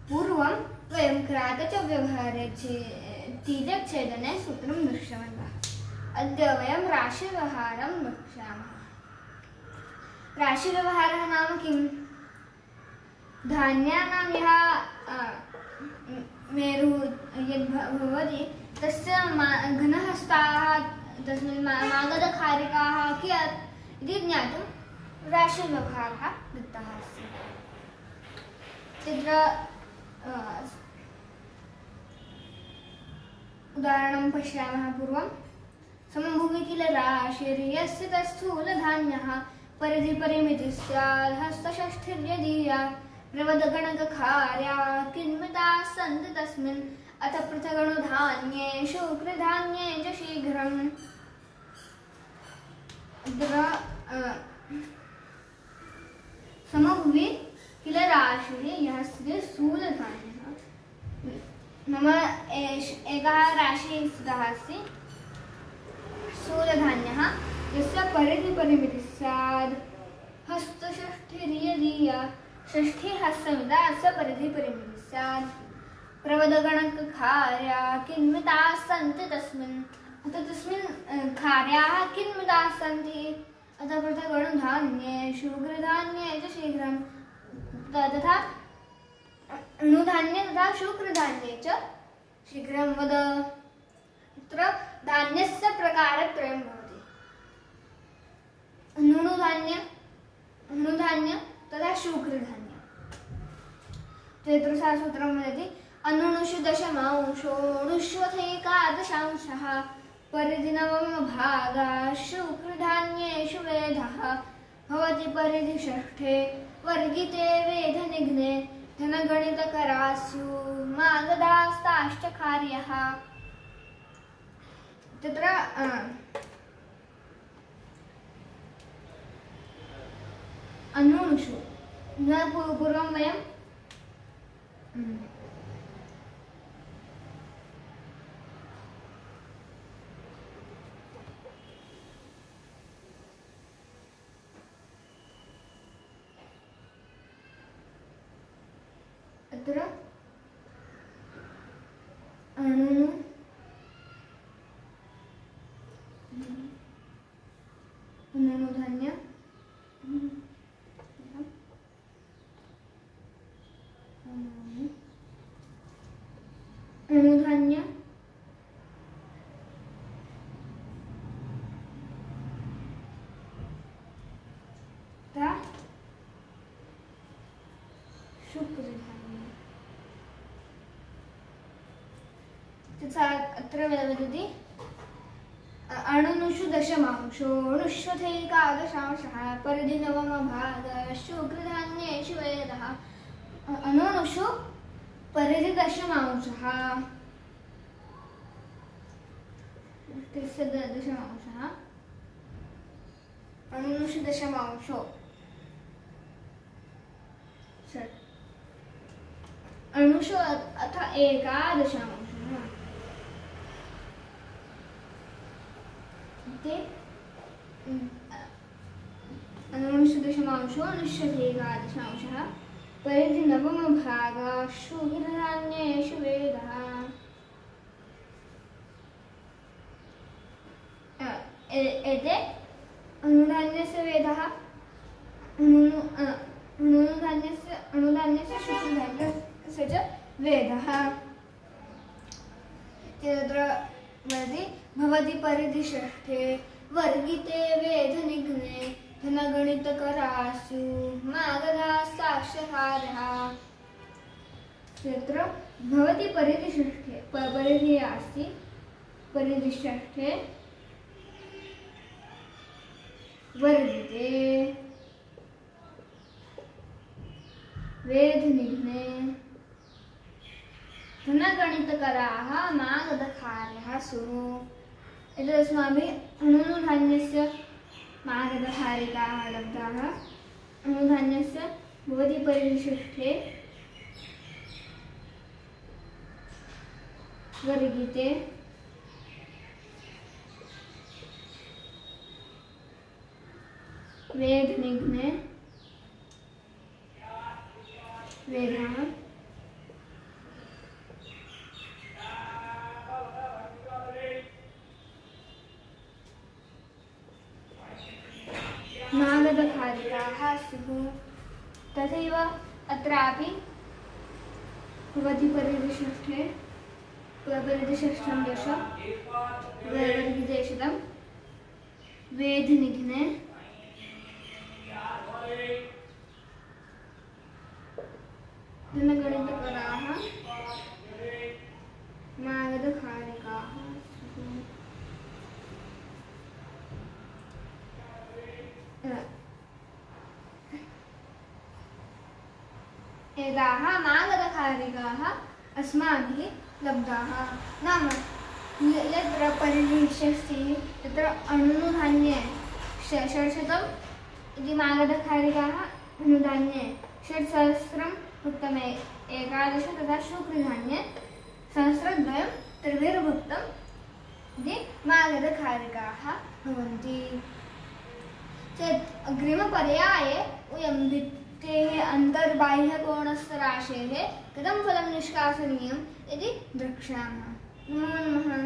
पूर्वं वयं क्रातकव्यवहारे तिर्यक्छेदने सूत्रं दृष्टवन्तः। अद्य वयं राशिव्यवहारं वक्ष्यामः। राशिव्यवहारः नाम किं? धान्यानां यः मेरुः यद् भवति तस्य घनहस्ताः तस्मिन् मागधखारिकाः कियत् इति ज्ञातुं राशिव्यवहारः दत्तः अस्ति। तत्र उदाहरणं पश्यामः। पूर्वं समभूमि किल राशिर्यस्य तत्स्थूलधान्यः परिधिपरिमितिः स्यात् हस्तषष्ठिर्यदीया प्रवदगणकखार्या किन्मिताः सन्ति तस्मिन् अथ पृथगणुधान्ये शुक्रधान्ये च शीघ्रम्। समभूमि किल राशिः यस्य स्थूलधान्यः मम एकः राशिः स्थितः अस्ति। स्थूलधान्यः यस्य परिधिपरिमितिः स्यात् हस्तषष्ठिर्यदीया षष्ठी हस्तमिता अस्य परिधिपरिमितिः स्यात् प्रवदगणकखार्या किन्मिताः सन्ति तस्मिन् अथ तस्मिन् खार्याः किन्मिताः सन्ति अथ पृथगणुधान्ये शुक्रधान्ये च शीघ्रं तथा अणुधान्ये तथा शुक्रधान्ये च शीघ्रं वद। तत्र धान्यस्य प्रकारत्रयं भवति। अणुधान्य तथा शुक्रधान्य। तत्र सूत्रं वदति अणुषु दशमांशोऽणुष्वथैकादशांशः परिधि नवमभागः शुक्रधान्येषु वेधः भवति परिधि षष्ठे वर्गिते वेधनिघ्ने धनगणितकरास्यु मागधास्ताश्च खार्यः। तत्र अणुषु न पूर्वं वयं अत्र अणुधान्य अणुधान्य तथा शुक्रधान्य। तथा अत्र वदति अणुषु दशमांशोऽणुष्वथैकादशांशः परिधि नवमभागः शुक्रधान्येषु वेधः। अणुषु परिधि दशमांशः दशमांशः अणुषु दशमांशो अणुषु अथ एकादशांशः अणुषु दशमांशो अणुष्वथैकादशांशः परिधि नवमभागः शुक्रधान्येषु वेधः। एते अणुधान्यस्य वेधः अणुधान्यस्य शुक्रधान्यस्य च वेधः। तत्र वदति भवति परिधि षष्ठे वर्गिते वेधनिघ्ने धनगणितकरास्यु मागधास्ताश्च खार्यः। तत्र भवति परिधि षष्ठे परिधिः अस्ति। परिधि षष्ठे वर्गिते वेधनिघ्ने धनगणितकराः मागधखार्यः सुः। एतत् अस्माभिः अणुधान्यस्य मागधखारिकाः लब्धाः। अणुधान्यस्य भवति परिधि षष्ठे वर्गिते वेधनिघ्ने वेधः खारिकाः स्युः। तथैव अत्रापि भवति परिधिषष्ठे परिधिषष्ठं दश वर्गितेशतं वेधनिघ्ने जनगणितकराः मागधखारिकाः स्युः। एताः मागधखारिकाः अस्माभिः लब्धाः। नाम यत्र परिधिषष्टिः तत्र अनुधान्ये षट्शतम् इति मागधखारिकाः, अनुधान्ये 6,000 उत्तमे 11 तथा शुक्रधान्ये 1,002 त्रिभिर्भुक्तम् इति मागधखारिकाः भवन्ति। चेत् अग्रिमपर्याये वयं भित्तेः अन्तर्बाह्यकोणस्य राशेः कथं फलं निष्कासनीयम् इति द्रक्ष्यामः। नमो नमः।